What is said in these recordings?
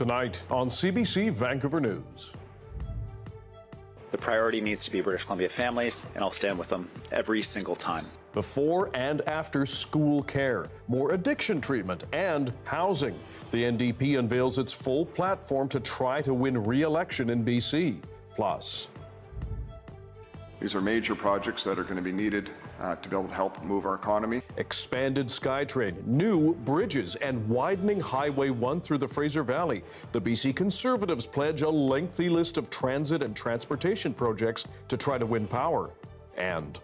Tonight on CBC Vancouver News. The priority needs to be British Columbia families, and I'll stand with them every single time. Before and after school care, more addiction treatment, and housing. The NDP unveils its full platform to try to win re-election in BC. Plus, these are major projects that are going to be needed to be able to help move our economy. Expanded SkyTrain, new bridges, and widening Highway 1 through the Fraser Valley. The BC Conservatives pledge a lengthy list of transit and transportation projects to try to win power. And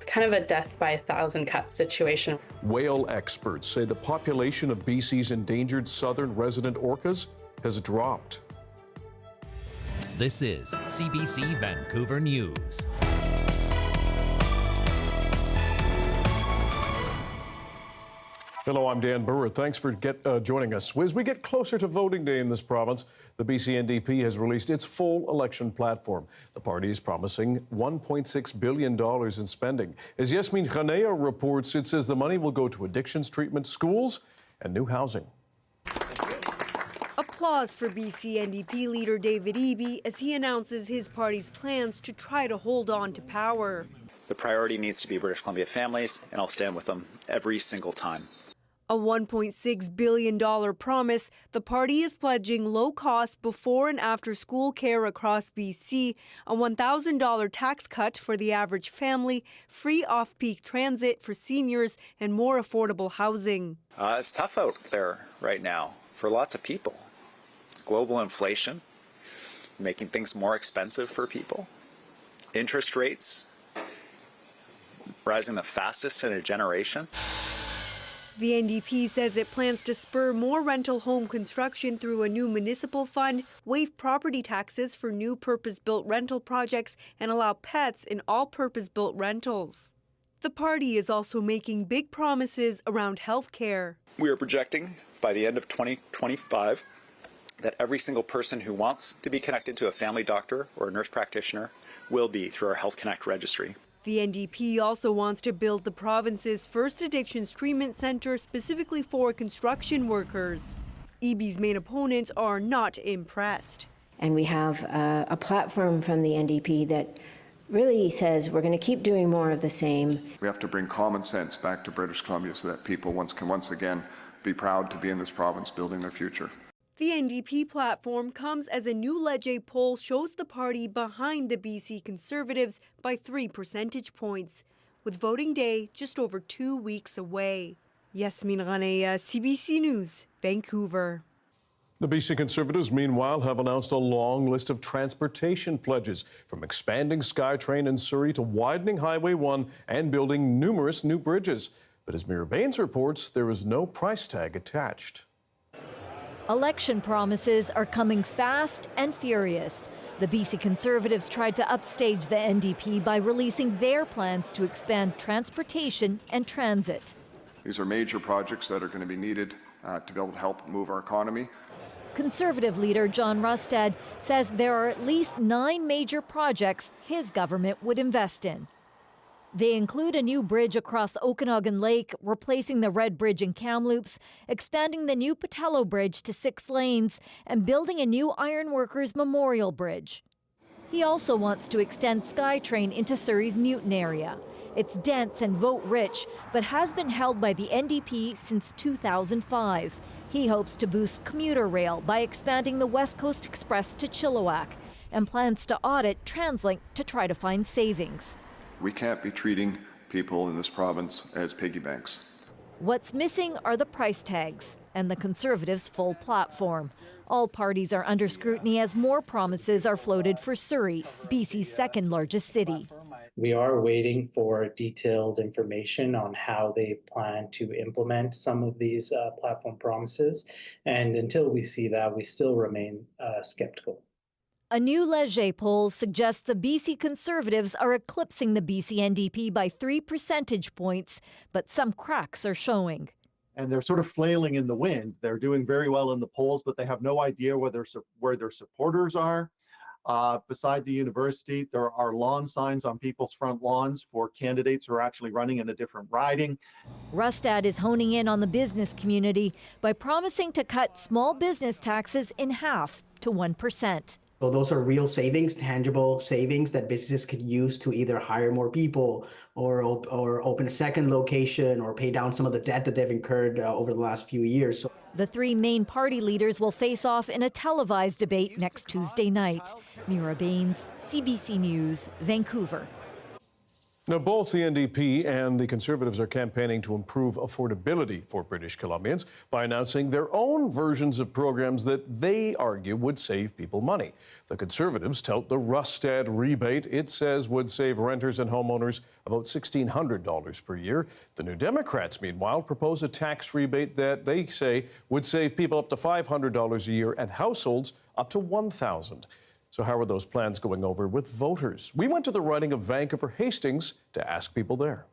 kind of a death by 1,000 cuts situation. Whale experts say the population of BC's endangered southern resident orcas has dropped. This is CBC Vancouver News. Hello, I'm Dan Burritt. Thanks for joining us. As we get closer to voting day in this province, the BC NDP has released its full election platform. The party is promising $1.6 billion in spending. As Yasmin Khanea reports, it says the money will go to addictions treatment, schools, and new housing. Applause for BC NDP leader David Eby as he announces his party's plans to try to hold on to power. The priority needs to be British Columbia families, and I'll stand with them every single time. A $1.6 billion promise, the party is pledging low-cost before and after school care across BC, a $1,000 tax cut for the average family, free off-peak transit for seniors, and more affordable housing. It's tough out there right now for lots of people. Global inflation, making things more expensive for people. Interest rates rising the fastest in a generation. The NDP says it plans to spur more rental home construction through a new municipal fund, waive property taxes for new purpose-built rental projects, and allow pets in all purpose-built rentals. The party is also making big promises around health care. We are projecting by the end of 2025 that every single person who wants to be connected to a family doctor or a nurse practitioner will be through our Health Connect registry. The NDP also wants to build the province's first addictions treatment centre specifically for construction workers. Eby's main opponents are not impressed. And we have a platform from the NDP that really says we're going to keep doing more of the same. We have to bring common sense back to British Columbia so that people can once again be proud to be in this province building their future. The NDP platform comes as a new Leger poll shows the party behind the BC Conservatives by 3 percentage points, with voting day just over 2 weeks away. Yasmin Khanea, CBC News, Vancouver. The BC Conservatives, meanwhile, have announced a long list of transportation pledges, from expanding SkyTrain in Surrey to widening Highway 1 and building numerous new bridges. But as Mira Baines reports, there is no price tag attached. Election promises are coming fast and furious. The BC Conservatives tried to upstage the NDP by releasing their plans to expand transportation and transit. These are major projects that are going to be needed to be able to help move our economy. Conservative leader John Rustad says there are at least 9 major projects his government would invest in. They include a new bridge across Okanagan Lake, replacing the Red Bridge in Kamloops, expanding the new Patello Bridge to 6 lanes, and building a new Ironworkers Memorial Bridge. He also wants to extend SkyTrain into Surrey's Newton area. It's dense and vote-rich, but has been held by the NDP since 2005. He hopes to boost commuter rail by expanding the West Coast Express to Chilliwack, and plans to audit TransLink to try to find savings. We can't be treating people in this province as piggy banks. What's missing are the price tags and the Conservatives' full platform. All parties are under scrutiny as more promises are floated for Surrey, BC's second largest city. We are waiting for detailed information on how they plan to implement some of these platform promises. And until we see that, we still remain skeptical. A new Leger poll suggests the BC Conservatives are eclipsing the BC NDP by 3 percentage points, but some cracks are showing. And they're sort of flailing in the wind. They're doing very well in the polls, but they have no idea where their supporters are. beside the university. There are lawn signs on people's front lawns for candidates who are actually running in a different riding. Rustad is honing in on the business community by promising to cut small business taxes in half to 1%. So those are real savings, tangible savings that businesses could use to either hire more people or open a second location or pay down some of the debt that they've incurred over the last few years. So the three main party leaders will face off in a televised debate next Tuesday night. Mira Baines, CBC News, Vancouver. Now, both the NDP and the Conservatives are campaigning to improve affordability for British Columbians by announcing their own versions of programs that they argue would save people money. The Conservatives tout the Rustad rebate it says would save renters and homeowners about $1,600 per year. The New Democrats, meanwhile, propose a tax rebate that they say would save people up to $500 a year and households up to $1,000. So how are those plans going over with voters? We went to the riding of Vancouver Hastings to ask people there.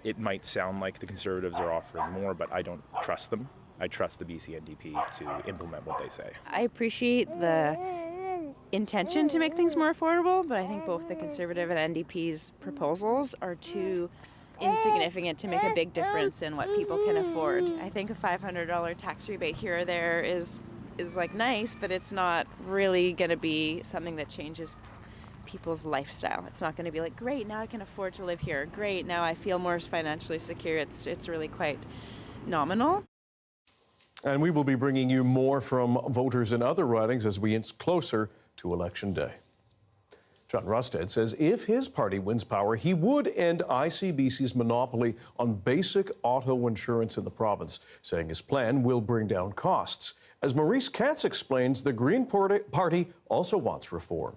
It might sound like the Conservatives are offering more, but I don't trust them. I trust the BC NDP to implement what they say. I appreciate the intention to make things more affordable, but I think both the Conservative and NDP's proposals are too insignificant to make a big difference in what people can afford. I think a $500 tax rebate here or there is like nice, but it's not really going to be something that changes people's lifestyle. It's not going to be like, great, now I can afford to live here. Great, now I feel more financially secure. It's really quite nominal. And we will be bringing you more from voters in other ridings as we inch closer to Election Day. John Rustad says if his party wins power, he would end ICBC's monopoly on basic auto insurance in the province, saying his plan will bring down costs. As Maurice Katz explains, the Green Party also wants reform.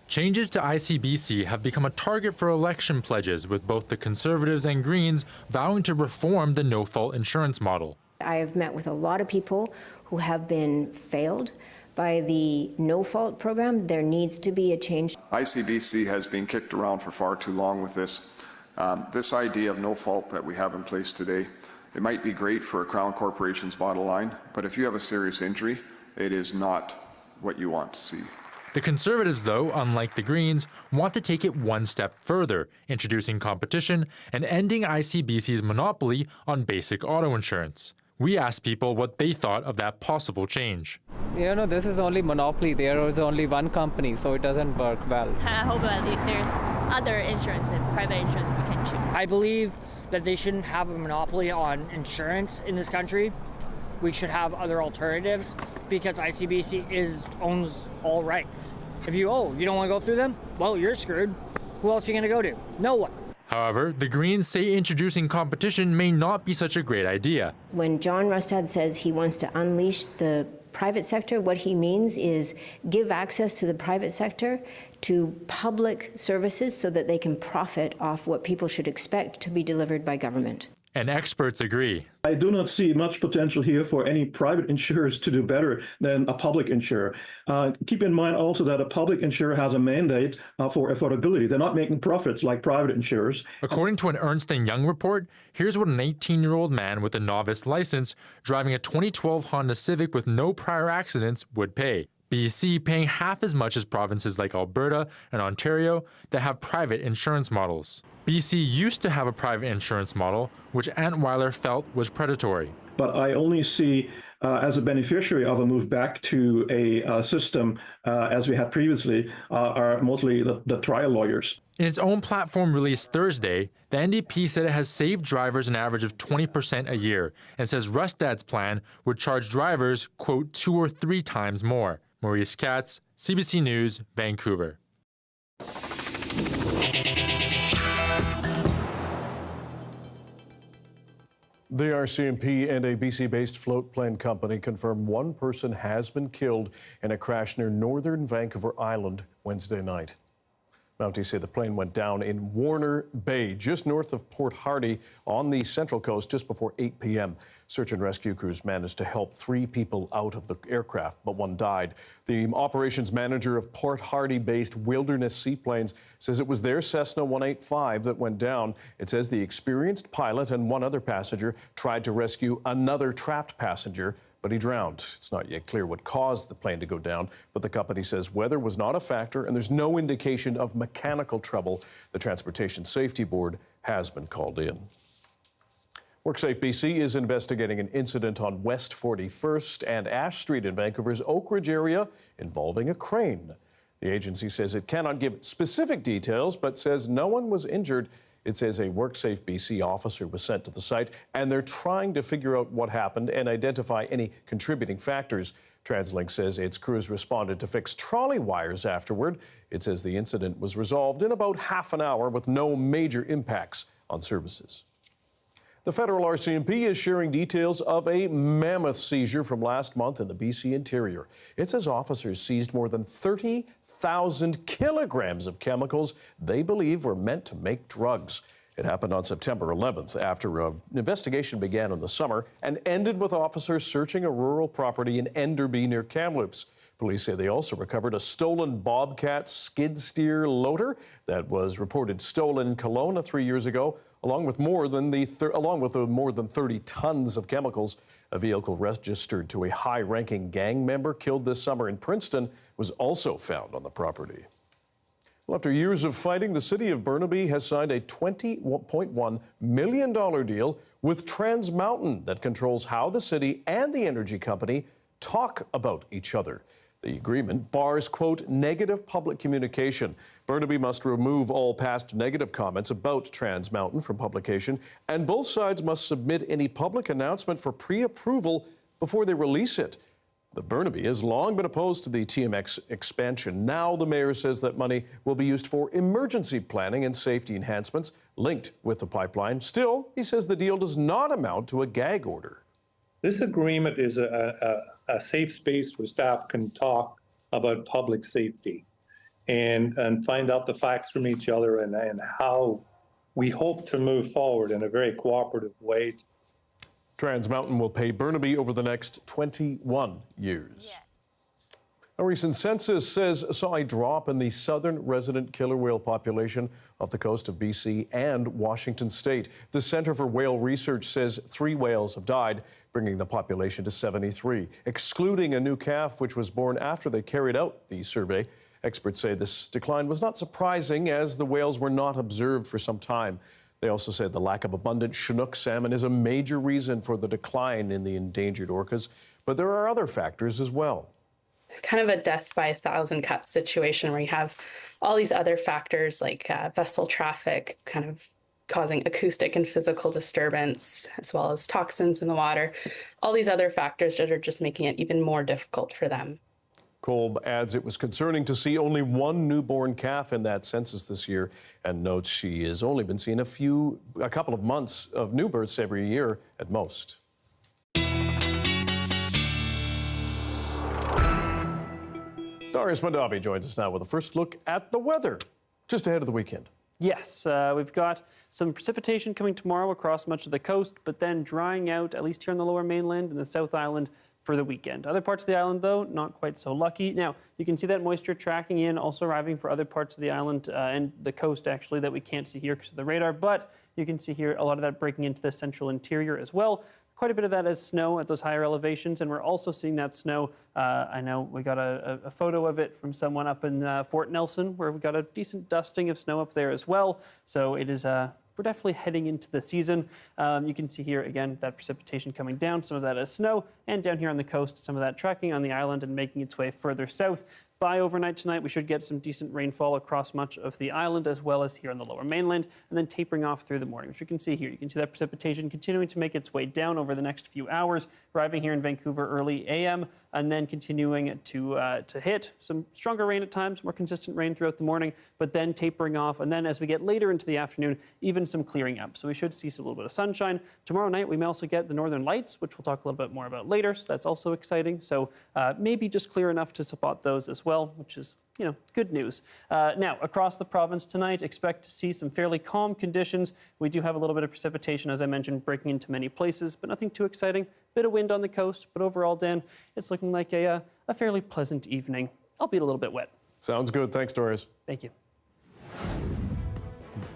Changes to ICBC have become a target for election pledges, with both the Conservatives and Greens vowing to reform the no-fault insurance model. I have met with a lot of people who have been failed by the no-fault program. There needs to be a change. ICBC has been kicked around for far too long with this. This idea of no fault that we have in place today, it might be great for a Crown Corporation's bottom line, but if you have a serious injury, it is not what you want to see. The Conservatives, though, unlike the Greens, want to take it one step further, introducing competition and ending ICBC's monopoly on basic auto insurance. We asked people what they thought of that possible change. You know, this is only monopoly. There is only one company, so it doesn't work well. I hope there's other insurance and private insurance we can choose. I believe that they shouldn't have a monopoly on insurance in this country. We should have other alternatives because ICBC owns all rights. If you don't want to go through them, well, you're screwed. Who else are you going to go to? No one. However, the Greens say introducing competition may not be such a great idea. When John Rustad says he wants to unleash the private sector, what he means is give access to the private sector to public services so that they can profit off what people should expect to be delivered by government. And experts agree. I do not see much potential here for any private insurers to do better than a public insurer. Keep in mind also that a public insurer has a mandate for affordability. They're not making profits like private insurers. According to an Ernst & Young report, here's what an 18-year-old man with a novice license driving a 2012 Honda Civic with no prior accidents would pay. BC paying half as much as provinces like Alberta and Ontario that have private insurance models. BC used to have a private insurance model, which Antweiler felt was predatory. But I only see as a beneficiary of a move back to a system as we had previously are mostly the trial lawyers. In its own platform released Thursday, the NDP said it has saved drivers an average of 20% a year and says Rustad's plan would charge drivers, quote, 2 or 3 times more. Maurice Katz, CBC News, Vancouver. The RCMP and a BC-based float plane company confirmed one person has been killed in a crash near northern Vancouver Island Wednesday night. Mounties say the plane went down in Warner Bay, just north of Port Hardy on the Central Coast just before 8 p.m. Search and rescue crews managed to help 3 people out of the aircraft, but 1 died. The operations manager of Port Hardy-based Wilderness Seaplanes says it was their Cessna 185 that went down. It says the experienced pilot and 1 other passenger tried to rescue another trapped passenger, but but he drowned. It's not yet clear what caused the plane to go down, but the company says weather was not a factor and there's no indication of mechanical trouble. The Transportation Safety Board has been called in. WorkSafe BC is investigating an incident on West 41st and Ash Street in Vancouver's Oak Ridge area involving a crane. The agency says it cannot give specific details, but says no one was injured. It says a WorkSafe BC officer was sent to the site, and they're trying to figure out what happened and identify any contributing factors. TransLink says its crews responded to fix trolley wires afterward. It says the incident was resolved in about half an hour with no major impacts on services. The federal RCMP is sharing details of a mammoth seizure from last month in the BC interior. It says officers seized more than 30,000 kilograms of chemicals they believe were meant to make drugs. It happened on September 11th after an investigation began in the summer and ended with officers searching a rural property in Enderby near Kamloops. Police say they also recovered a stolen Bobcat skid steer loader that was reported stolen in Kelowna 3 years ago, along with more than 30 tons of chemicals. A vehicle registered to a high-ranking gang member killed this summer in Princeton was also found on the property. Well, after years of fighting, the city of Burnaby has signed a $20.1 million deal with Trans Mountain that controls how the city and the energy company talk about each other. The agreement bars, quote, negative public communication. Burnaby must remove all past negative comments about Trans Mountain from publication, and both sides must submit any public announcement for pre-approval before they release it. The Burnaby has long been opposed to the TMX expansion. Now the mayor says that money will be used for emergency planning and safety enhancements linked with the pipeline. Still, he says the deal does not amount to a gag order. This agreement is a safe space where staff can talk about public safety and find out the facts from each other and how we hope to move forward in a very cooperative way. Trans Mountain will pay Burnaby over the next 21 years. A recent census saw a drop in the southern resident killer whale population off the coast of BC and Washington state. The Center for Whale Research says 3 whales have died, bringing the population to 73, excluding a new calf which was born after they carried out the survey. Experts say this decline was not surprising as the whales were not observed for some time. They also said the lack of abundant Chinook salmon is a major reason for the decline in the endangered orcas, but there are other factors as well. Kind of a death by 1,000 cuts situation where you have all these other factors like vessel traffic kind of causing acoustic and physical disturbance, as well as toxins in the water. All these other factors that are just making it even more difficult for them. Kolb adds it was concerning to see only 1 newborn calf in that census this year, and notes she has only been seeing a couple of months of new births every year at most. Darius Mandavi joins us now with a first look at the weather, just ahead of the weekend. Yes, we've got some precipitation coming tomorrow across much of the coast, but then drying out, at least here on the Lower Mainland and the South Island, for the weekend. Other parts of the island, though, not quite so lucky. Now, you can see that moisture tracking in, also arriving for other parts of the island and the coast, actually, that we can't see here because of the radar, but you can see here a lot of that breaking into the central interior as well. Quite a bit of that is snow at those higher elevations, and we're also seeing that snow. I know we got a photo of it from someone up in Fort Nelson, where we got a decent dusting of snow up there as well. So it is we're definitely heading into the season. You can see here, again, that precipitation coming down. Some of that is snow, and down here on the coast, some of that tracking on the island and making its way further south. By overnight tonight, we should get some decent rainfall across much of the island, as well as here on the Lower Mainland, and then tapering off through the morning, which you can see here. You can see that precipitation continuing to make its way down over the next few hours, arriving here in Vancouver early a.m., and then continuing to hit some stronger rain at times, more consistent rain throughout the morning, but then tapering off. And then as we get later into the afternoon, even some clearing up. So we should see a little bit of sunshine. Tomorrow night, we may also get the northern lights, which we'll talk a little bit more about later. So that's also exciting. So maybe just clear enough to spot those as well, which is, good news. Now, across the province tonight, expect to see some fairly calm conditions. We do have a little bit of precipitation, as I mentioned, breaking into many places, but nothing too exciting. Bit of wind on the coast, but overall, Dan, it's looking like a fairly pleasant evening, albeit a little bit wet. Sounds good. Thanks, Doris. Thank you.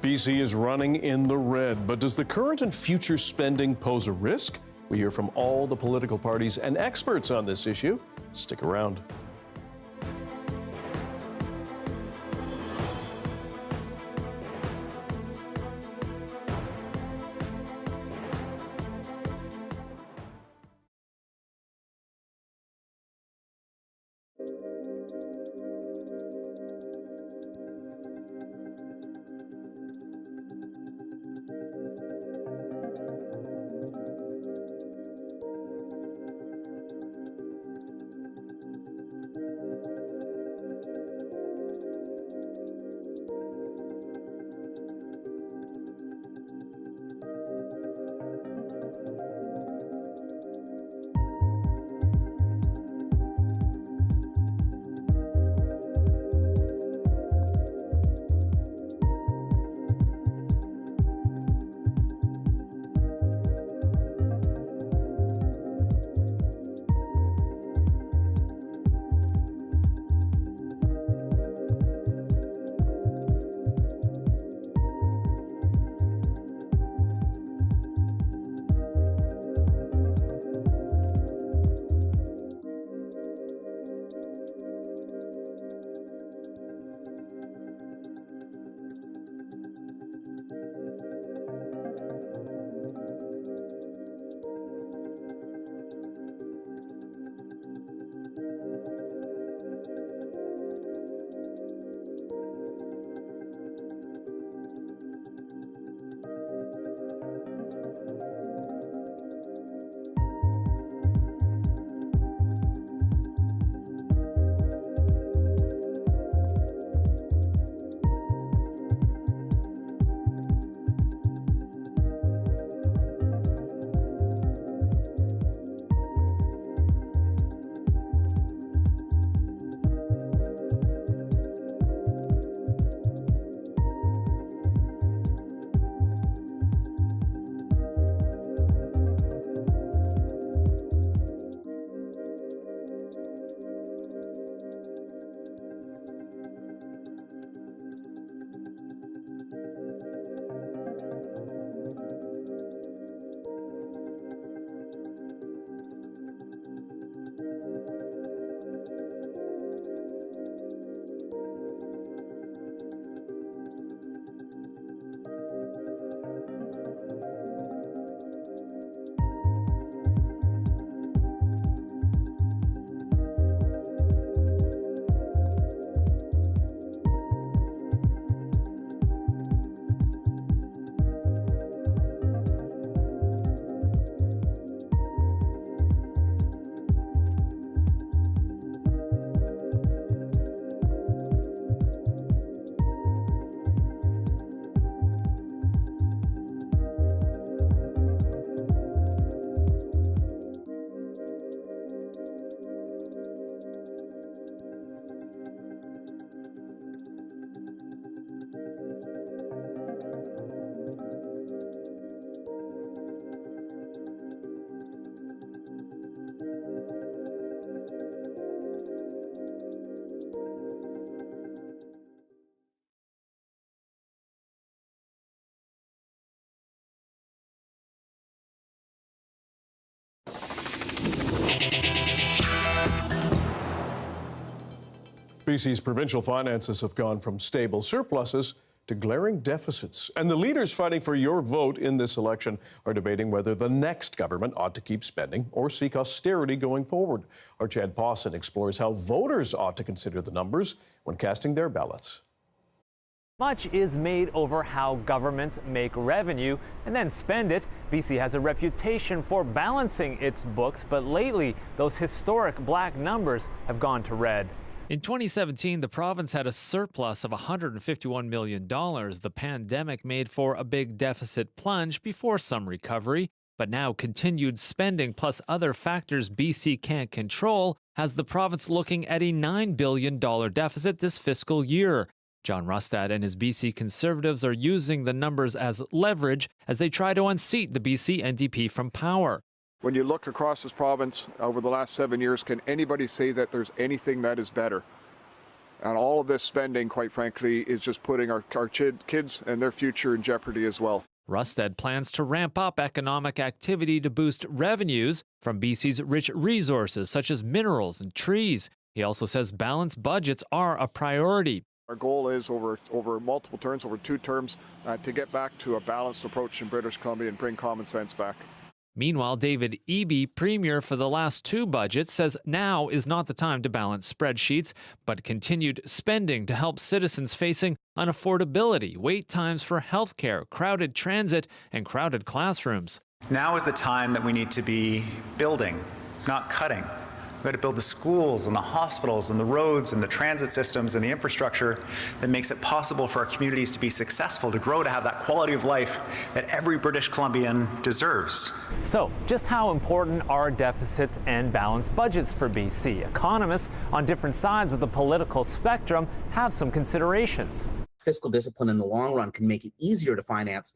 BC is running in the red, but does the current and future spending pose a risk? We hear from all the political parties and experts on this issue. Stick around. BC's provincial finances have gone from stable surpluses to glaring deficits. And the leaders fighting for your vote in this election are debating whether the next government ought to keep spending or seek austerity going forward. Our Chad Pawson explores how voters ought to consider the numbers when casting their ballots. Much is made over how governments make revenue and then spend it. BC has a reputation for balancing its books, but lately those historic black numbers have gone to red. In 2017, the province had a surplus of $151 million. The pandemic made for a big deficit plunge before some recovery. But now continued spending plus other factors BC can't control has the province looking at a $9 billion deficit this fiscal year. John Rustad and his BC Conservatives are using the numbers as leverage as they try to unseat the BC NDP from power. When you look across this province over the last 7 years, can anybody say that there's anything that is better? And all of this spending, quite frankly, is just putting our kids and their future in jeopardy as well. Rusted plans to ramp up economic activity to boost revenues from BC's rich resources such as minerals and trees. He also says balanced budgets are a priority. Our goal is over multiple terms, over 2 terms, to get back to a balanced approach in British Columbia and bring common sense back. Meanwhile, David Eby, premier for the last 2 budgets, says now is not the time to balance spreadsheets, but continued spending to help citizens facing unaffordability, wait times for healthcare, crowded transit, and crowded classrooms. Now is the time that we need to be building, not cutting. We've got to build the schools and the hospitals and the roads and the transit systems and the infrastructure that makes it possible for our communities to be successful, to grow, to have that quality of life that every British Columbian deserves. So, just how important are deficits and balanced budgets for BC? Economists on different sides of the political spectrum have some considerations. Fiscal discipline in the long run can make it easier to finance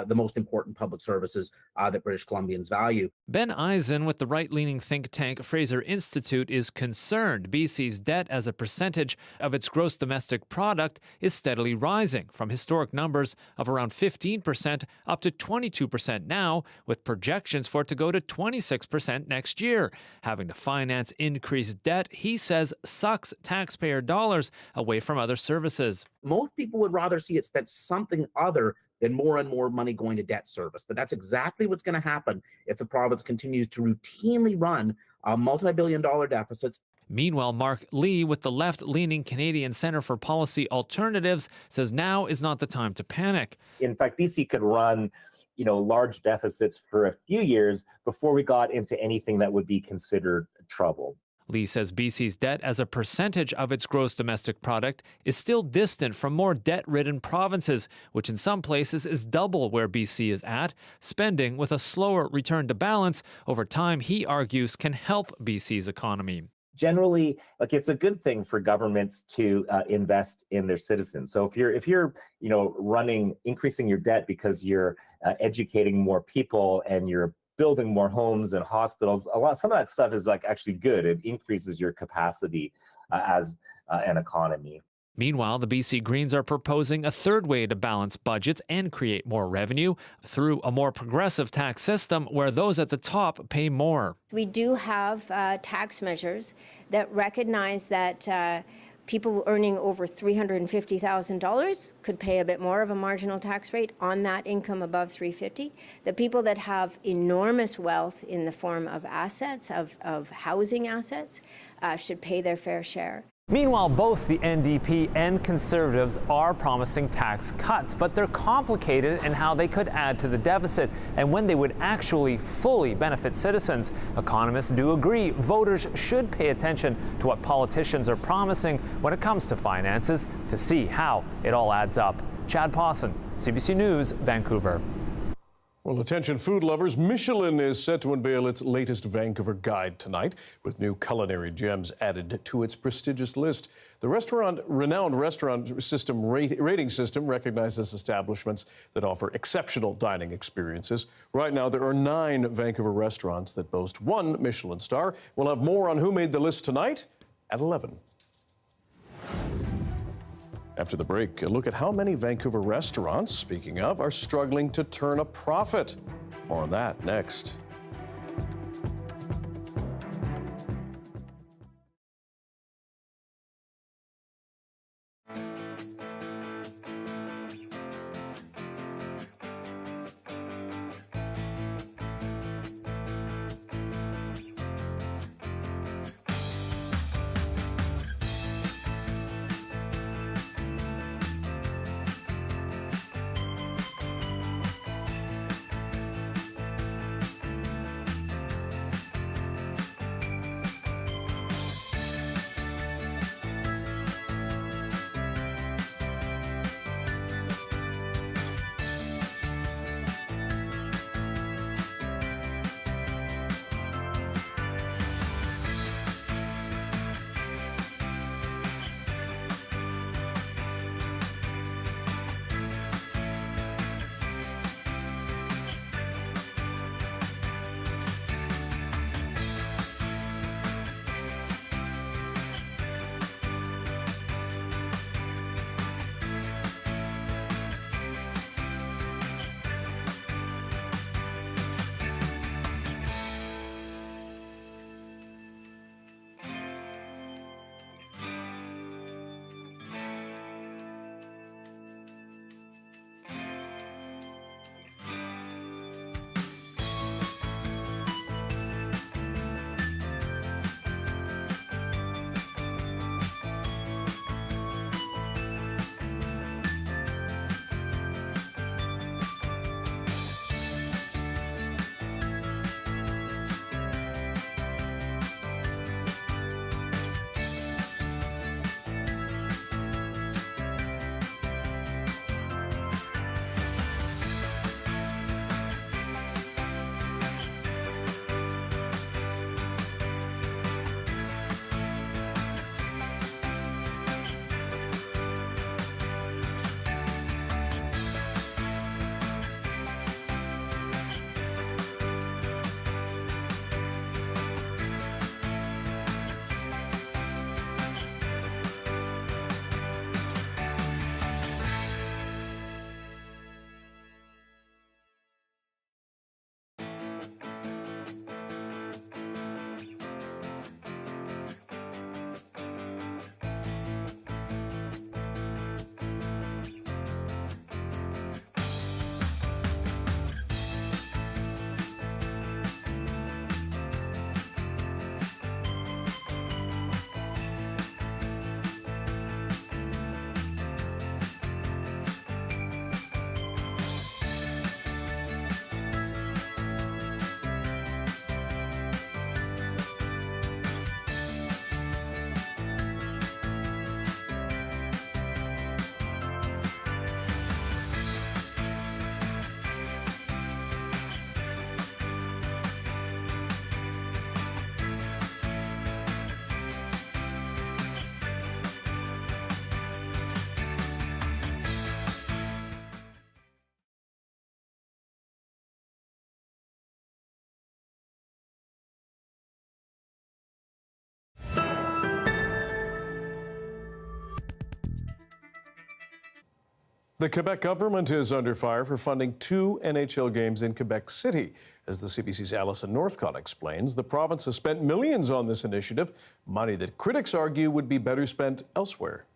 the most important public services that British Columbians value. Ben Eisen with the right-leaning think tank Fraser Institute is concerned BC's debt as a percentage of its gross domestic product is steadily rising from historic numbers of around 15% up to 22% now, with projections for it to go to 26% next year. Having to finance increased debt, he says, sucks taxpayer dollars away from other services. Most people would rather see it spent something other than more and more money going to debt service. But that's exactly what's going to happen if the province continues to routinely run multi-billion-dollar deficits. Meanwhile, Mark Lee with the left-leaning Canadian Centre for Policy Alternatives says now is not the time to panic. In fact, BC could run, large deficits for a few years before we got into anything that would be considered trouble. Lee says BC's debt as a percentage of its gross domestic product is still distant from more debt-ridden provinces, which in some places is double where BC is at. Spending with a slower return to balance over time, he argues, can help BC's economy. Generally, it's a good thing for governments to invest in their citizens. So if you're increasing your debt because you're educating more people and you're building more homes and hospitals, some of that stuff is actually good. It increases your capacity as an economy. Meanwhile, the BC Greens are proposing a third way to balance budgets and create more revenue through a more progressive tax system where those at the top pay more. We do have tax measures that recognize that people earning over $350,000 could pay a bit more of a marginal tax rate on that income above $350,000. The people that have enormous wealth in the form of assets, of housing assets, should pay their fair share. Meanwhile, both the NDP and Conservatives are promising tax cuts, but they're complicated in how they could add to the deficit and when they would actually fully benefit citizens. Economists do agree voters should pay attention to what politicians are promising when it comes to finances to see how it all adds up. Chad Pawson, CBC News, Vancouver. Well, attention food lovers, Michelin is set to unveil its latest Vancouver guide tonight with new culinary gems added to its prestigious list. The renowned restaurant system rating system recognizes establishments that offer exceptional dining experiences. Right now, there are 9 Vancouver restaurants that boast 1 Michelin star. We'll have more on who made the list tonight at 11. After the break, a look at how many Vancouver restaurants, speaking of, are struggling to turn a profit. More on that next. The Quebec government is under fire for funding 2 NHL games in Quebec City. As the CBC's Alison Northcott explains, the province has spent millions on this initiative, money that critics argue would be better spent elsewhere.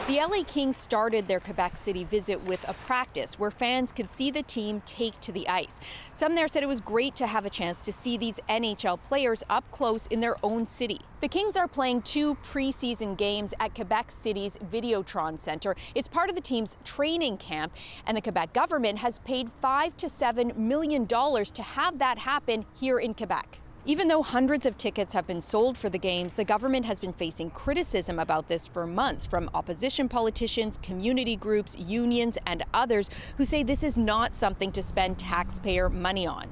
The LA Kings started their Quebec City visit with a practice where fans could see the team take to the ice. Some there said it was great to have a chance to see these NHL players up close in their own city. The Kings are playing 2 preseason games at Quebec City's Videotron Center. It's part of the team's training camp, and the Quebec government has paid $5 to $7 million to have that happen here in Quebec. Even though hundreds of tickets have been sold for the games, the government has been facing criticism about this for months from opposition politicians, community groups, unions, and others who say this is not something to spend taxpayer money on.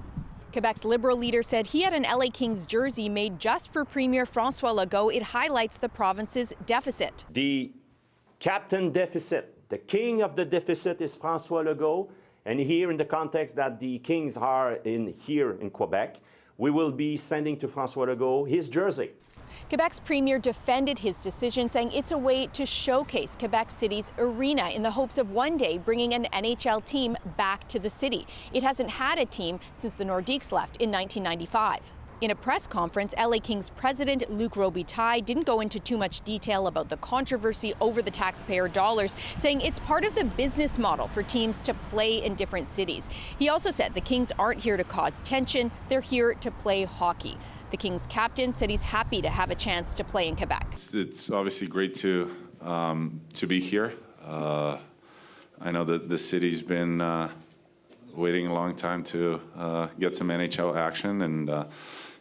Quebec's Liberal leader said he had an LA Kings jersey made just for Premier François Legault. It highlights the province's deficit. The captain deficit, the king of the deficit is François Legault, and here in the context that the Kings are here in Quebec, we will be sending to François Legault his jersey. Quebec's premier defended his decision, saying it's a way to showcase Quebec City's arena in the hopes of one day bringing an NHL team back to the city. It hasn't had a team since the Nordiques left in 1995. In a press conference, LA Kings president Luc Robitaille didn't go into too much detail about the controversy over the taxpayer dollars, saying it's part of the business model for teams to play in different cities. He also said the Kings aren't here to cause tension, they're here to play hockey. The Kings captain said he's happy to have a chance to play in Quebec. It's obviously great to be here. I know that the city's been waiting a long time to get some NHL action, and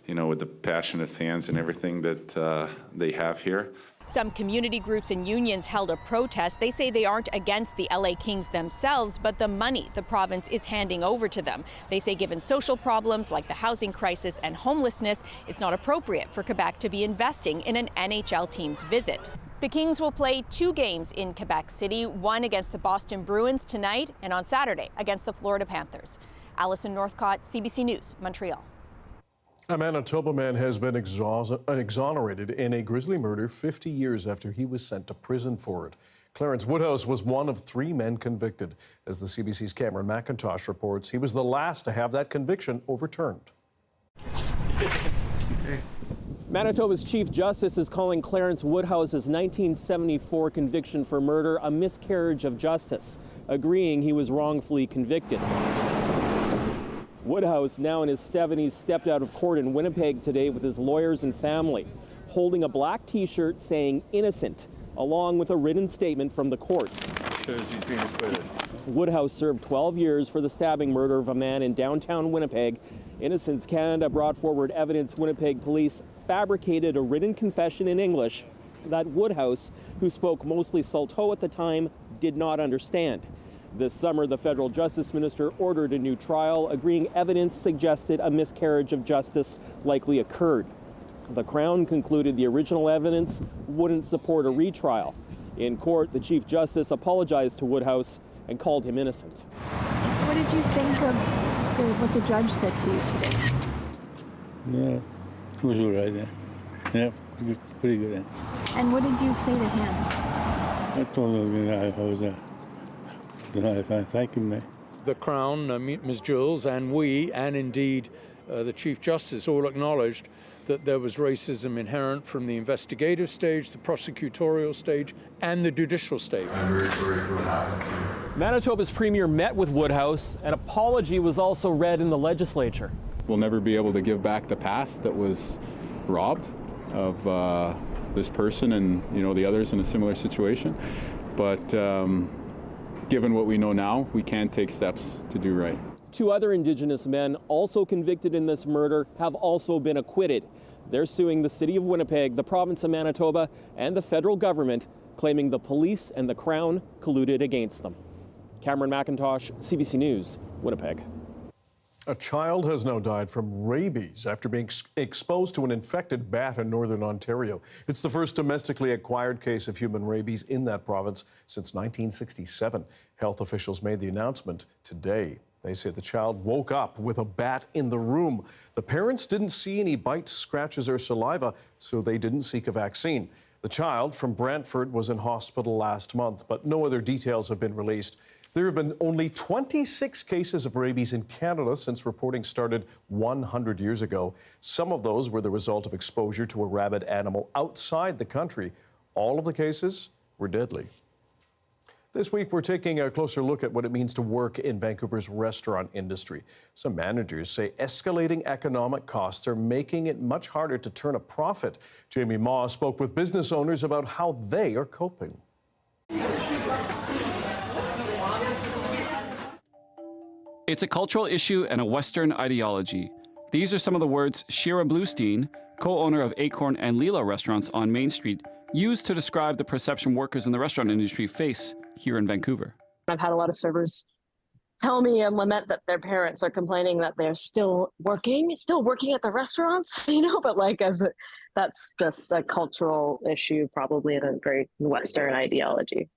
you know, with the passionate fans and everything that they have here. Some community groups and unions held a protest. They say they aren't against the LA Kings themselves, but the money the province is handing over to them. They say given social problems like the housing crisis and homelessness, it's not appropriate for Quebec to be investing in an NHL team's visit. The Kings will play 2 games in Quebec City, one against the Boston Bruins tonight and on Saturday against the Florida Panthers. Alison Northcott, CBC News, Montreal. A Manitoba man has been exonerated in a grisly murder 50 years after he was sent to prison for it. Clarence Woodhouse was one of 3 men convicted. As the CBC's Cameron McIntosh reports, he was the last to have that conviction overturned. Manitoba's Chief Justice is calling Clarence Woodhouse's 1974 conviction for murder a miscarriage of justice, agreeing he was wrongfully convicted. Woodhouse, now in his 70s, stepped out of court in Winnipeg today with his lawyers and family, holding a black T-shirt saying innocent, along with a written statement from the court. Shows he's being acquitted. Woodhouse served 12 years for the stabbing murder of a man in downtown Winnipeg. Innocence Canada brought forward evidence Winnipeg police fabricated a written confession in English that Woodhouse, who spoke mostly Saulteaux at the time, did not understand. This summer, the federal justice minister ordered a new trial, agreeing evidence suggested a miscarriage of justice likely occurred. The Crown concluded the original evidence wouldn't support a retrial. In court, the Chief Justice apologized to Woodhouse and called him innocent. What did you think of what the judge said to you today? Yeah, it was all right then. Yeah, pretty good then. And what did you say to him? I told him that I was I thank him, man. The Crown, Ms. Jules, and we, and indeed the Chief Justice, all acknowledged that there was racism inherent from the investigative stage, the prosecutorial stage, and the judicial stage. I'm very sorry for what happened. Manitoba's premier met with Woodhouse. An apology was also read in the legislature. We'll never be able to give back the past that was robbed of this person and the others in a similar situation. But given what we know now, we can take steps to do right. 2 other Indigenous men also convicted in this murder have also been acquitted. They're suing the city of Winnipeg, the province of Manitoba, and the federal government, claiming the police and the Crown colluded against them. Cameron McIntosh, CBC News, Winnipeg. A child has now died from rabies after being exposed to an infected bat in northern Ontario. It's the first domestically acquired case of human rabies in that province since 1967. Health officials made the announcement today. They say the child woke up with a bat in the room. The parents didn't see any bites, scratches, or saliva, so they didn't seek a vaccine. The child from Brantford was in hospital last month, but no other details have been released. There have been only 26 cases of rabies in Canada since reporting started 100 years ago. Some of those were the result of exposure to a rabid animal outside the country. All of the cases were deadly. This week, we're taking a closer look at what it means to work in Vancouver's restaurant industry. Some managers say escalating economic costs are making it much harder to turn a profit. Jamie Ma spoke with business owners about how they are coping. It's a cultural issue and a Western ideology. These are some of the words Shira Bluestein, co-owner of Acorn and Lila restaurants on Main Street, used to describe the perception workers in the restaurant industry face here in Vancouver. I've had a lot of servers tell me and lament that their parents are complaining that they're still working at the restaurants, but that's just a cultural issue, probably in a very Western ideology.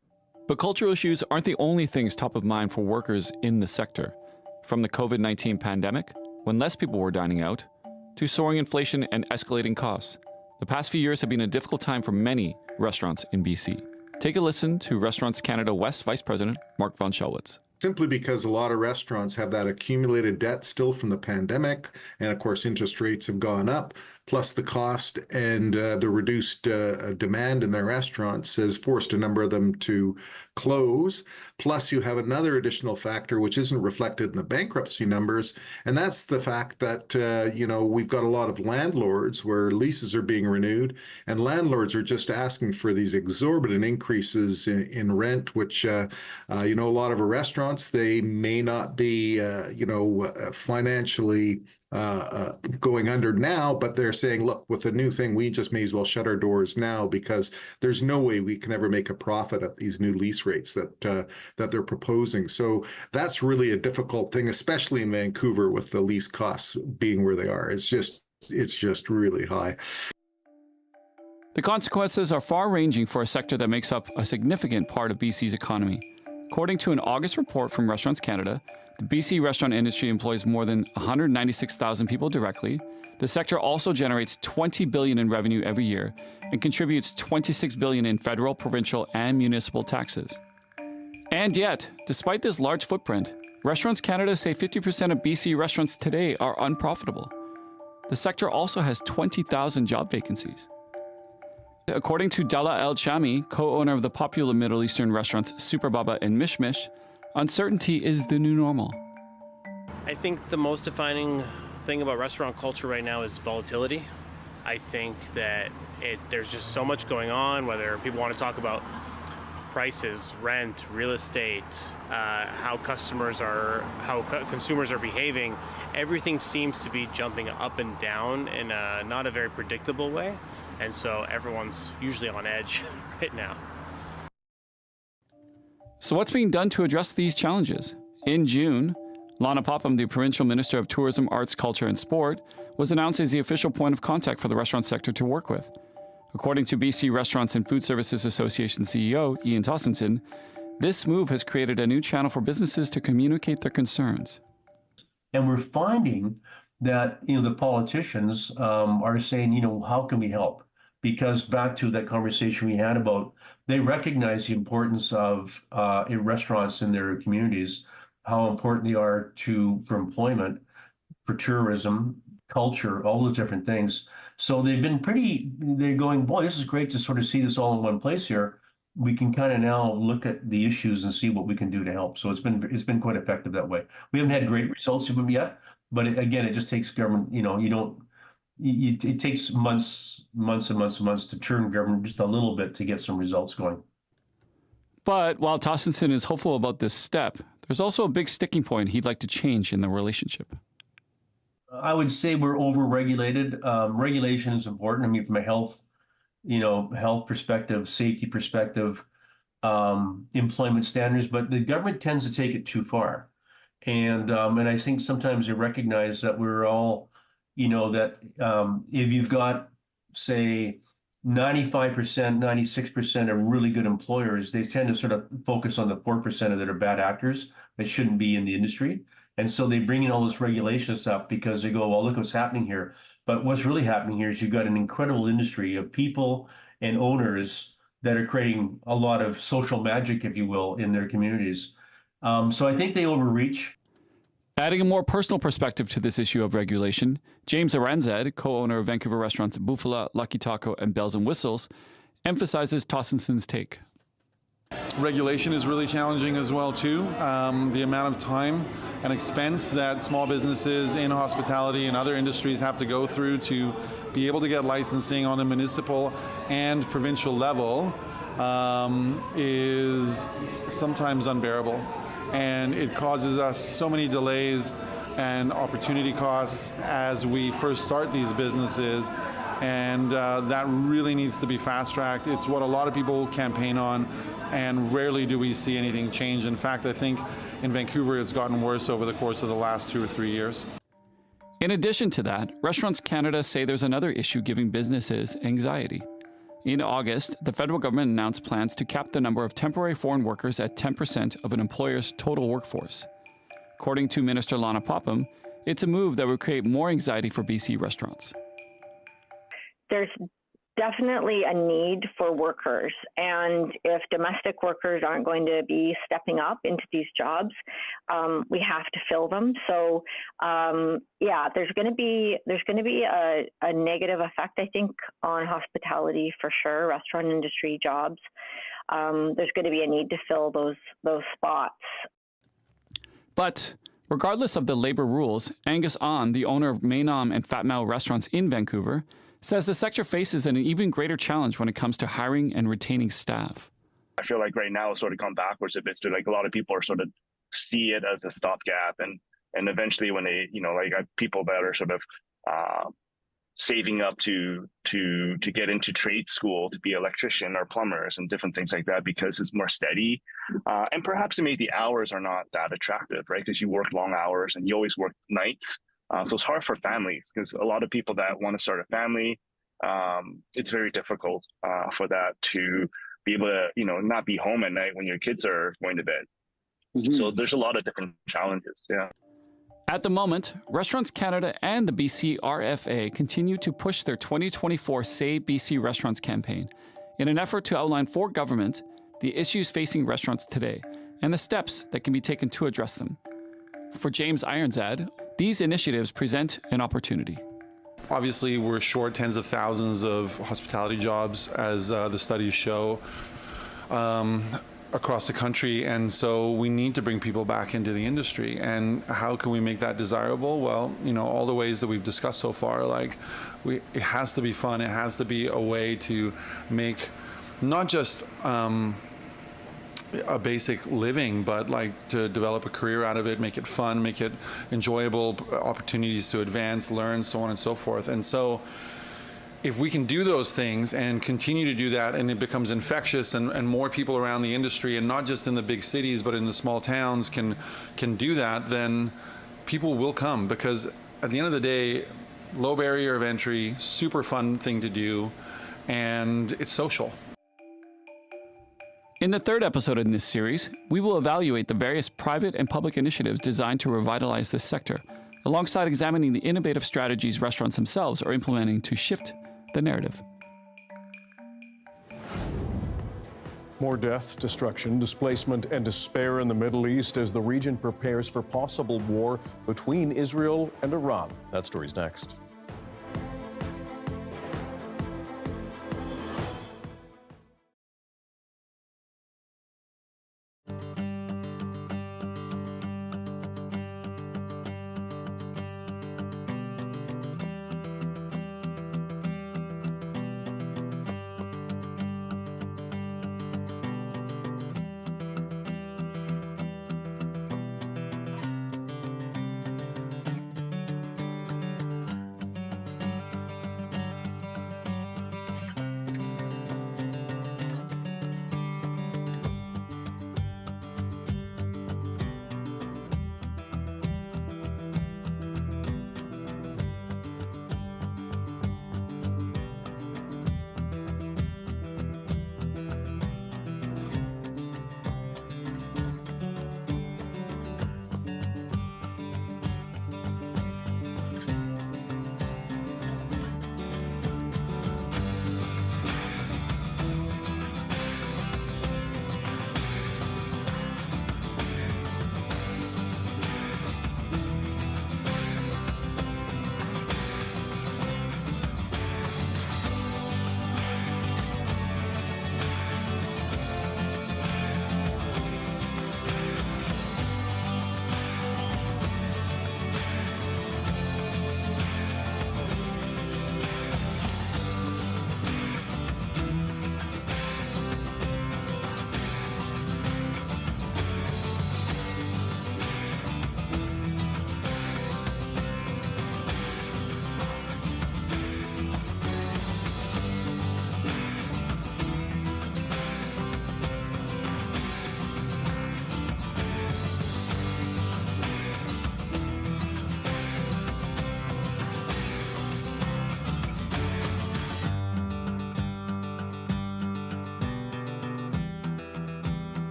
But cultural issues aren't the only things top of mind for workers in the sector. From the COVID-19 pandemic, when less people were dining out, to soaring inflation and escalating costs. The past few years have been a difficult time for many restaurants in BC. Take a listen to Restaurants Canada West Vice President Mark von Schellwitz. Simply because a lot of restaurants have that accumulated debt still from the pandemic, and of course interest rates have gone up, plus the cost and the reduced demand in their restaurants has forced a number of them to close. Plus you have another additional factor which isn't reflected in the bankruptcy numbers, and that's the fact that we've got a lot of landlords where leases are being renewed, and landlords are just asking for these exorbitant increases in rent, which a lot of our restaurants, they may not be financially going under now, but they're saying, look, with the new thing, we just may as well shut our doors now because there's no way we can ever make a profit at these new lease rates that they're proposing. So that's really a difficult thing, especially in Vancouver with the lease costs being where they are. It's just really high. The consequences are far-ranging for a sector that makes up a significant part of BC's economy. According to an August report from Restaurants Canada, the BC restaurant industry employs more than 196,000 people directly. The sector also generates $20 billion in revenue every year and contributes $26 billion in federal, provincial, and municipal taxes. And yet, despite this large footprint, Restaurants Canada say 50% of BC restaurants today are unprofitable. The sector also has 20,000 job vacancies. According to Dalla El Chami, co-owner of the popular Middle Eastern restaurants Super Baba and Mishmish, uncertainty is the new normal. I think the most defining thing about restaurant culture right now is volatility. I think that there's just so much going on, whether people want to talk about prices, rent, real estate, how consumers are behaving. Everything seems to be jumping up and down in not a very predictable way. And so everyone's usually on edge right now. So what's being done to address these challenges? In June, Lana Popham, the Provincial Minister of Tourism, Arts, Culture and Sport, was announced as the official point of contact for the restaurant sector to work with. According to BC Restaurants and Food Services Association CEO Ian Tossinson, this move has created a new channel for businesses to communicate their concerns. And we're finding that the politicians are saying, how can we help? Because back to that conversation we had about, they recognize the importance of restaurants in their communities, how important they are for employment, for tourism, culture, all those different things. So they're going, boy, this is great to sort of see this all in one place here. We can kind of now look at the issues and see what we can do to help. So it's been quite effective that way. We haven't had great results from them yet, but again, it just takes government, it takes months to turn government just a little bit to get some results going. But while Tossinson is hopeful about this step, there's also a big sticking point he'd like to change in the relationship. I would say we're over-regulated. Regulation is important. I mean, from a health perspective, safety perspective, employment standards, but the government tends to take it too far. And I think sometimes they recognize that we're all, that if you've got, say, 95%, 96% of really good employers, they tend to sort of focus on the 4% that are bad actors that shouldn't be in the industry. And so they bring in all this regulations up because they go, well, look what's happening here. But what's really happening here is you've got an incredible industry of people and owners that are creating a lot of social magic, if you will, in their communities. So I think they overreach. Adding a more personal perspective to this issue of regulation, James Aranzad, co-owner of Vancouver restaurants Buffalo, Lucky Taco, and Bells and Whistles, emphasizes Tossenson's take. Regulation is really challenging as well too. The amount of time and expense that small businesses in hospitality and other industries have to go through to be able to get licensing on a municipal and provincial level is sometimes unbearable. And it causes us so many delays and opportunity costs as we first start these businesses. And that really needs to be fast-tracked. It's what a lot of people campaign on, and rarely do we see anything change. In fact, I think in Vancouver it's gotten worse over the course of the last 2 or 3 years. In addition to that, Restaurants Canada say there's another issue giving businesses anxiety. In August, the federal government announced plans to cap the number of temporary foreign workers at 10% of an employer's total workforce. According to Minister Lana Popham, it's a move that would create more anxiety for BC restaurants. There's definitely a need for workers, and if domestic workers aren't going to be stepping up into these jobs, we have to fill them. So yeah, there's going to be a negative effect, I think, on hospitality for sure, restaurant industry jobs. There's going to be a need to fill those spots. But regardless of the labor rules, Angus Ahn, the owner of Mainom and Fat Mao restaurants in Vancouver, says the sector faces an even greater challenge when it comes to hiring and retaining staff. I feel like right now it's sort of gone backwards a bit. So like a lot of people are sort of see it as a stopgap, and eventually when they, like people that are sort of saving up to get into trade school to be electrician or plumbers and different things like that because it's more steady, and perhaps maybe the hours are not that attractive, right? Because you work long hours and you always work nights. So it's hard for families because a lot of people that want to start a family, it's very difficult for that to be able to, not be home at night when your kids are going to bed. Mm-hmm. So there's a lot of different challenges. Yeah. At the moment, Restaurants Canada and the BC RFA continue to push their 2024 Save BC Restaurants campaign in an effort to outline for government the issues facing restaurants today and the steps that can be taken to address them. For James Ironsad, these initiatives present an opportunity. Obviously, we're short tens of thousands of hospitality jobs, as the studies show, across the country, and so we need to bring people back into the industry. And how can we make that desirable? Well, all the ways that we've discussed so far, it has to be fun. It has to be a way to make not just a basic living, but to develop a career out of it, make it fun, make it enjoyable, opportunities to advance, learn, so on and so forth. And so if we can do those things and continue to do that, and it becomes infectious, and more people around the industry, and not just in the big cities, but in the small towns can do that, then people will come, because at the end of the day, low barrier of entry, super fun thing to do, and it's social. In the third episode in this series, we will evaluate the various private and public initiatives designed to revitalize this sector, alongside examining the innovative strategies restaurants themselves are implementing to shift the narrative. More death, destruction, displacement, and despair in the Middle East as the region prepares for possible war between Israel and Iran. That story's next.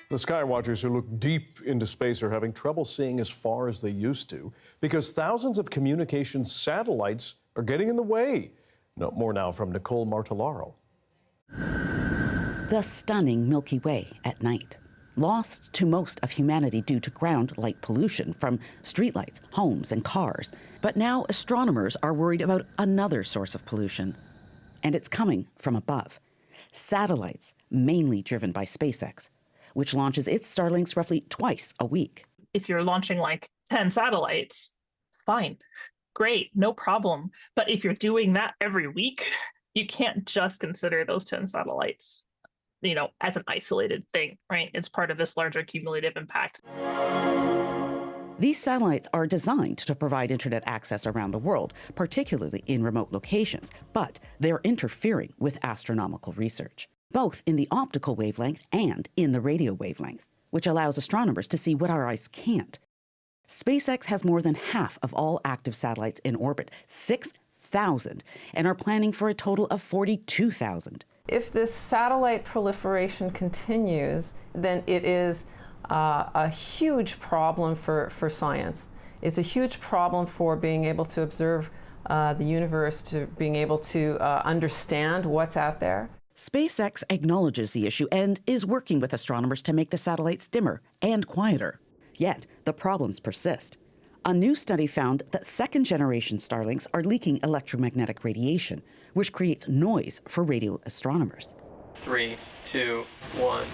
The skywatchers who look deep into space are having trouble seeing as far as they used to because thousands of communications satellites are getting in the way. No, more now from Nicole Martellaro. The stunning Milky Way at night, lost to most of humanity due to ground light pollution from streetlights, homes, and cars. But now astronomers are worried about another source of pollution, and it's coming from above. Satellites, mainly driven by SpaceX, which launches its Starlinks roughly twice a week. If you're launching like 10 satellites, fine, great, no problem. But if you're doing that every week, you can't just consider those 10 satellites, as an isolated thing, right? It's part of this larger cumulative impact. These satellites are designed to provide internet access around the world, particularly in remote locations, but they're interfering with astronomical research, both in the optical wavelength and in the radio wavelength, which allows astronomers to see what our eyes can't. SpaceX has more than half of all active satellites in orbit, 6,000, and are planning for a total of 42,000. If this satellite proliferation continues, then it is a huge problem for science. It's a huge problem for being able to observe the universe, to being able to understand what's out there. SpaceX acknowledges the issue and is working with astronomers to make the satellites dimmer and quieter. Yet, the problems persist. A new study found that second-generation Starlinks are leaking electromagnetic radiation, which creates noise for radio astronomers. 3, 2, 1,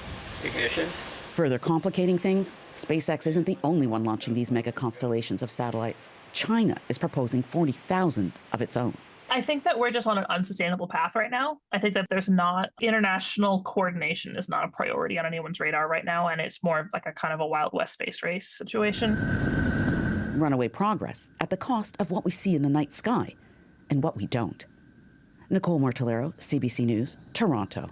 ignition. Further complicating things, SpaceX isn't the only one launching these mega constellations of satellites. China is proposing 40,000 of its own. I think that we're just on an unsustainable path right now. I think that there's not international coordination is not a priority on anyone's radar right now, and it's more of like a kind of a Wild West space race situation. Runaway progress at the cost of what we see in the night sky and what we don't. Nicole Martellaro, CBC News, Toronto.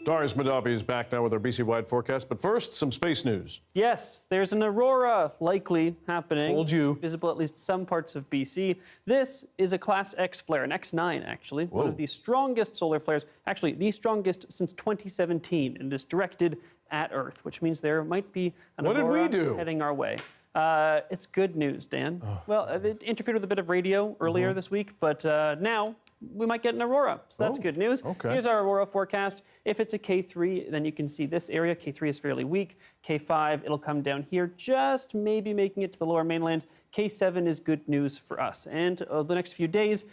Darius Madavi is back now with our BC-wide forecast, but first, some space news. Yes, there's an aurora likely happening. Told you. Visible at least some parts of BC. This is a Class X flare, an X9 actually. Whoa. One of the strongest solar flares, actually the strongest since 2017, and is directed at Earth, which means there might be an aurora heading our way. It's good news, Dan. Oh. Well, it interfered with a bit of radio earlier this week, but now we might get an aurora, so that's good news. Okay. Here's our aurora forecast. If it's a K3, then you can see this area. K3 is fairly weak. K5, it'll come down here, just maybe making it to the lower mainland. K7 is good news for us. And the next few days,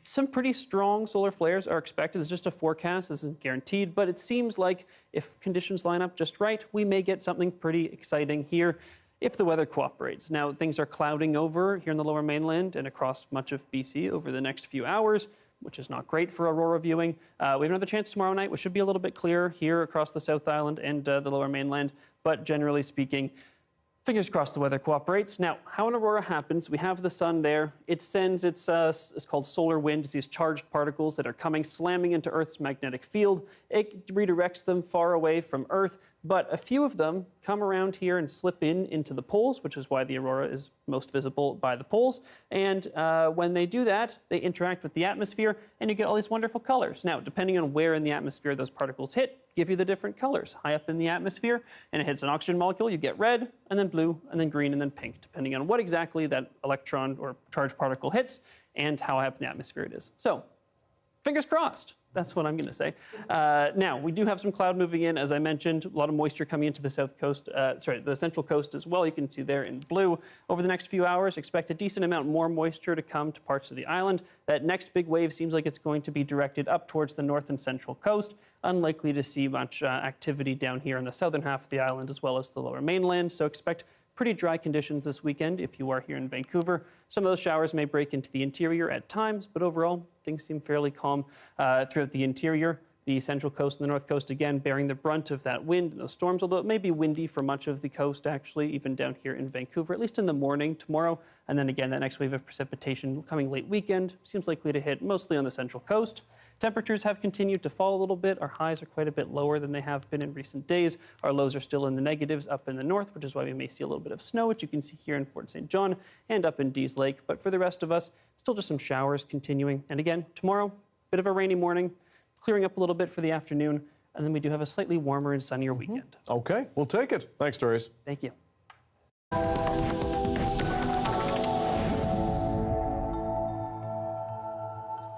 some pretty strong solar flares are expected. It's just a forecast. This isn't guaranteed, but it seems like if conditions line up just right, we may get something pretty exciting here if the weather cooperates. Now, things are clouding over here in the lower mainland and across much of BC over the next few hours, which is not great for aurora viewing. We have another chance tomorrow night, which should be a little bit clearer here across the South Island and the lower mainland. But generally speaking, fingers crossed the weather cooperates. Now, how an aurora happens, we have the sun there. It sends it's called solar wind. It's these charged particles that are coming, slamming into Earth's magnetic field. It redirects them far away from Earth, but a few of them come around here and slip into the poles, which is why the aurora is most visible by the poles. And when they do that, they interact with the atmosphere, and you get all these wonderful colors. Now, depending on where in the atmosphere those particles hit, give you the different colors. High up in the atmosphere, and it hits an oxygen molecule, you get red, and then blue, and then green, and then pink, depending on what exactly that electron or charged particle hits and how high up in the atmosphere it is. So, fingers crossed. That's what I'm going to say. Now, we do have some cloud moving in, as I mentioned. A lot of moisture coming into the the central coast as well. You can see there in blue. Over the next few hours, expect a decent amount more moisture to come to parts of the island. That next big wave seems like it's going to be directed up towards the north and central coast. Unlikely to see much activity down here in the southern half of the island as well as the lower mainland. So expect pretty dry conditions this weekend if you are here in Vancouver. Some of those showers may break into the interior at times, but overall, things seem fairly calm throughout the interior. The central coast and the north coast, again, bearing the brunt of that wind and those storms, although it may be windy for much of the coast, actually, even down here in Vancouver, at least in the morning tomorrow. And then again, that next wave of precipitation coming late weekend seems likely to hit mostly on the central coast. Temperatures have continued to fall a little bit. Our highs are quite a bit lower than they have been in recent days. Our lows are still in the negatives up in the north, which is why we may see a little bit of snow, which you can see here in Fort St. John and up in Dease Lake. But for the rest of us, still just some showers continuing. And again, tomorrow, bit of a rainy morning, clearing up a little bit for the afternoon. And then we do have a slightly warmer and sunnier weekend. Okay, we'll take it. Thanks, Darius. Thank you.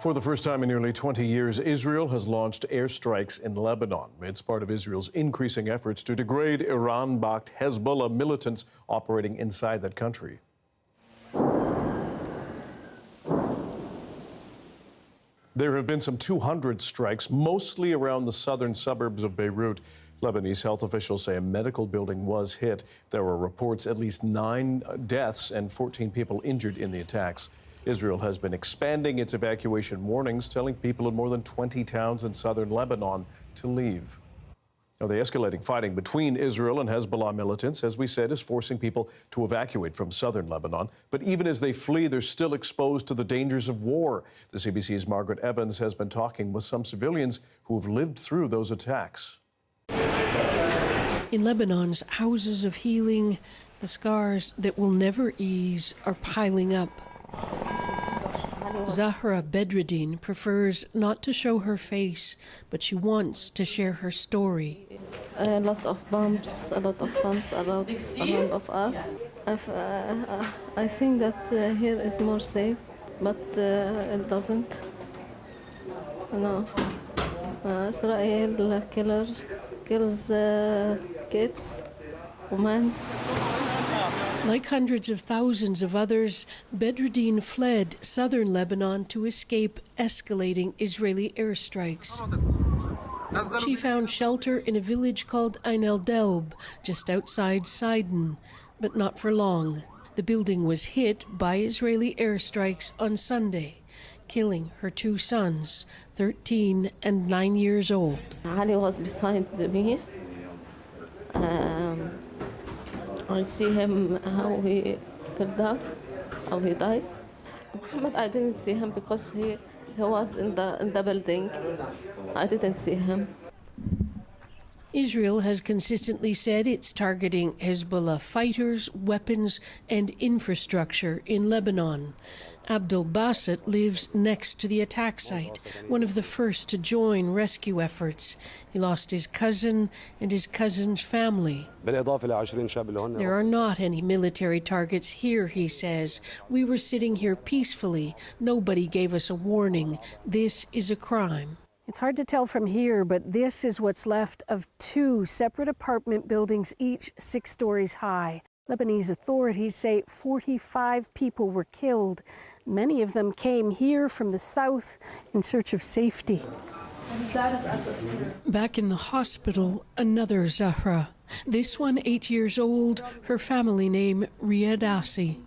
For the first time in nearly 20 years, Israel has launched airstrikes in Lebanon. It's part of Israel's increasing efforts to degrade Iran-backed Hezbollah militants operating inside that country. There have been some 200 strikes, mostly around the southern suburbs of Beirut. Lebanese health officials say a medical building was hit. There were reports at least 9 deaths and 14 people injured in the attacks. Israel has been expanding its evacuation warnings, telling people in more than 20 towns in southern Lebanon to leave. Now, the escalating fighting between Israel and Hezbollah militants, as we said, is forcing people to evacuate from southern Lebanon. But even as they flee, they're still exposed to the dangers of war. The CBC's Margaret Evans has been talking with some civilians who have lived through those attacks. In Lebanon's houses of healing, the scars that will never ease are piling up. Zahra Bedreddin prefers not to show her face, but she wants to share her story. A lot of bumps around of us. I think that here is more safe, but it doesn't. No. Israel kills kids, women. Like hundreds of thousands of others, Bedreddin fled southern Lebanon to escape escalating Israeli airstrikes. She found shelter in a village called Ain el-Delb, just outside Sidon, but not for long. The building was hit by Israeli airstrikes on Sunday, killing her 2 sons, 13 and 9 years old. Ali was beside me. I see him how he fell down, how he died. Muhammad, I didn't see him because he was in the building. I didn't see him. Israel has consistently said it's targeting Hezbollah fighters, weapons, and infrastructure in Lebanon. Abdul Basit lives next to the attack site, one of the first to join rescue efforts. He lost his cousin and his cousin's family. There are not any military targets here, he says. We were sitting here peacefully. Nobody gave us a warning. This is a crime. It's hard to tell from here, but this is what's left of 2 separate apartment buildings, each 6 stories high. Lebanese authorities say 45 people were killed. Many of them came here from the south in search of safety. Back in the hospital, another Zahra. This one 8 years old, her family name Riadasi.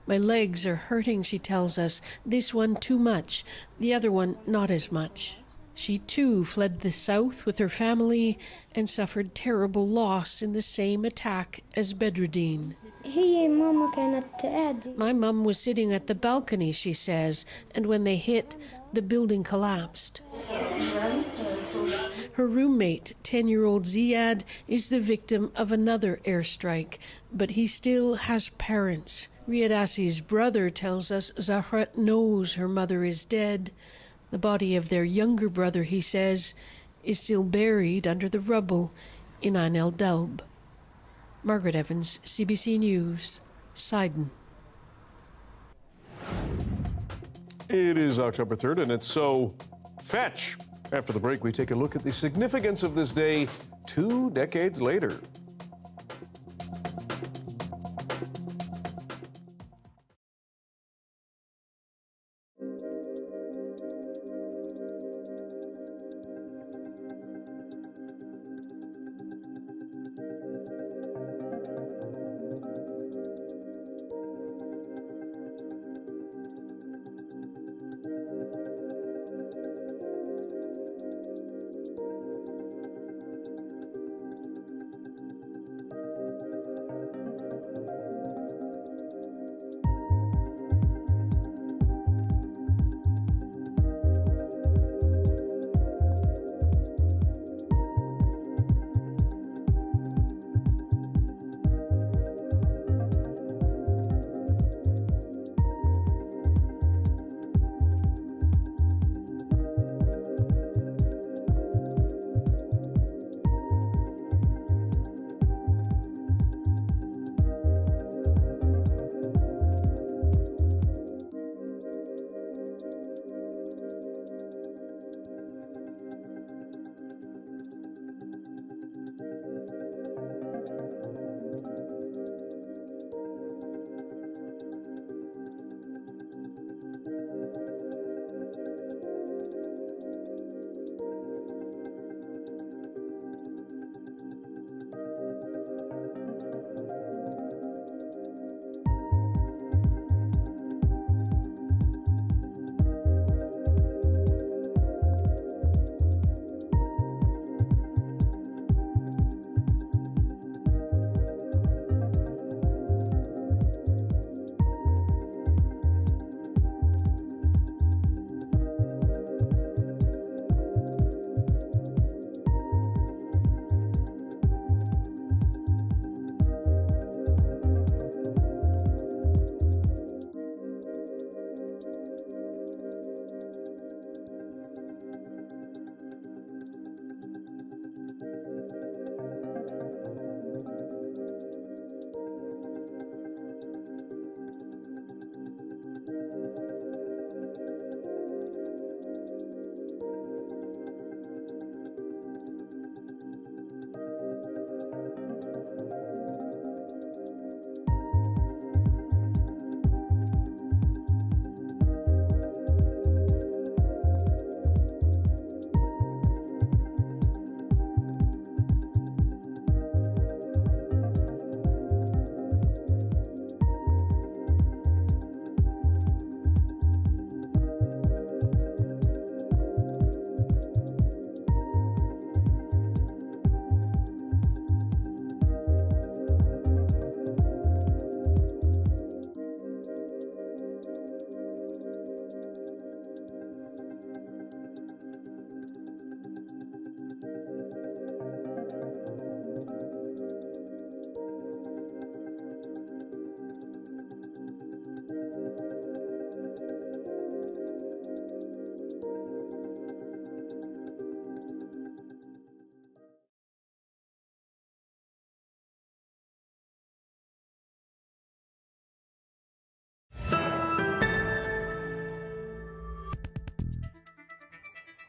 My legs are hurting, she tells us. This one too much, the other one not as much. She too fled the south with her family and suffered terrible loss in the same attack as Bedreddin. My mum was sitting at the balcony, she says, and when they hit, the building collapsed. Her roommate, 10-year-old Ziad, is the victim of another airstrike, but he still has parents. Riadasi's brother tells us Zahra knows her mother is dead. The body of their younger brother, he says, is still buried under the rubble in Ain el-Delb. Margaret Evans, CBC News, Sidon. It is October 3rd, and it's So Fetch. After the break, we take a look at the significance of this day 2 decades later.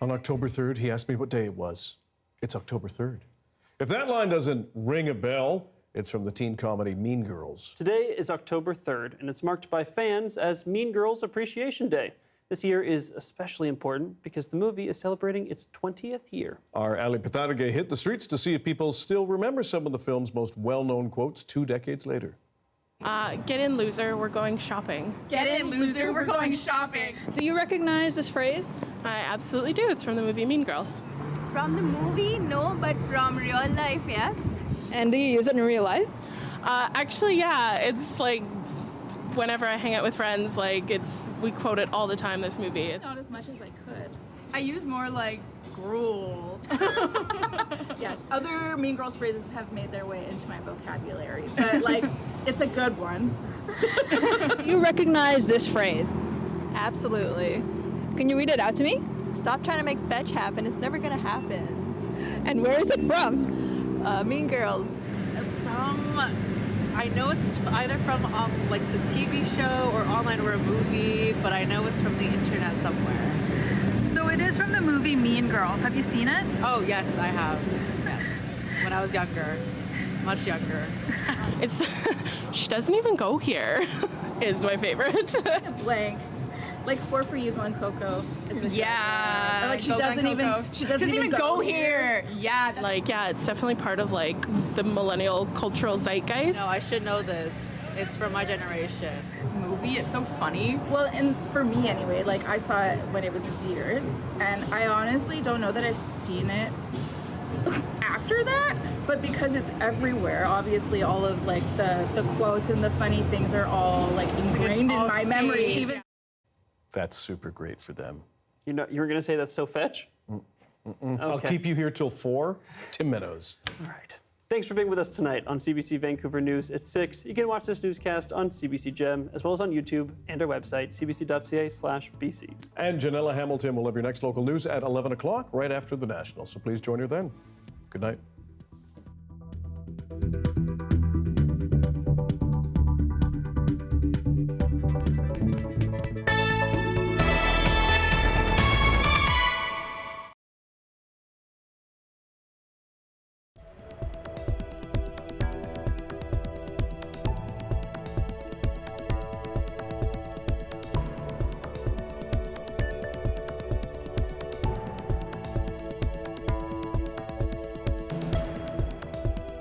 On October 3rd, he asked me what day it was. It's October 3rd. If that line doesn't ring a bell, it's from the teen comedy Mean Girls. Today is October 3rd, and it's marked by fans as Mean Girls Appreciation Day. This year is especially important because the movie is celebrating its 20th year. Our Ali Patarage hit the streets to see if people still remember some of the film's most well-known quotes 2 decades later. Get in, loser, we're going shopping. Get in, loser, we're going shopping. Do you recognize this phrase? I absolutely do. It's from the movie Mean Girls. From the movie, no, but from real life, yes. And do you use it in real life? Actually, yeah. It's like whenever I hang out with friends, like we quote it all the time, this movie. Not as much as I could. I use more like gruel. Yes, other Mean Girls phrases have made their way into my vocabulary, but like, it's a good one. You recognize this phrase? Absolutely. Can you read it out to me? Stop trying to make fetch happen. It's never gonna happen. And where is it from? Mean Girls. I know it's either from like a TV show or online or a movie, but I know it's from the internet somewhere. So it is from the movie Mean Girls. Have you seen it? Oh yes, I have. Yes, when I was younger, much younger. It's she doesn't even go here. Is my favorite. Blank. Like 4 for you, Glen Coco. Yeah. Or like she doesn't even go here. Yeah. Like, yeah, it's definitely part of like the millennial cultural zeitgeist. No, I should know this. It's from my generation. Movie, it's so funny. Well, and for me anyway, like I saw it when it was in theaters, and I honestly don't know that I've seen it after that, but because it's everywhere, obviously all of like the quotes and the funny things are all like ingrained in my memory. Even That's super great for them. You know, you were going to say that's so fetch? I'll keep you here till 4. Tim Meadows. All right. Thanks for being with us tonight on CBC Vancouver News at 6. You can watch this newscast on CBC Gem, as well as on YouTube and our website, cbc.ca/BC. And Janella Hamilton will have your next local news at 11 o'clock, right after the National. So please join her then. Good night.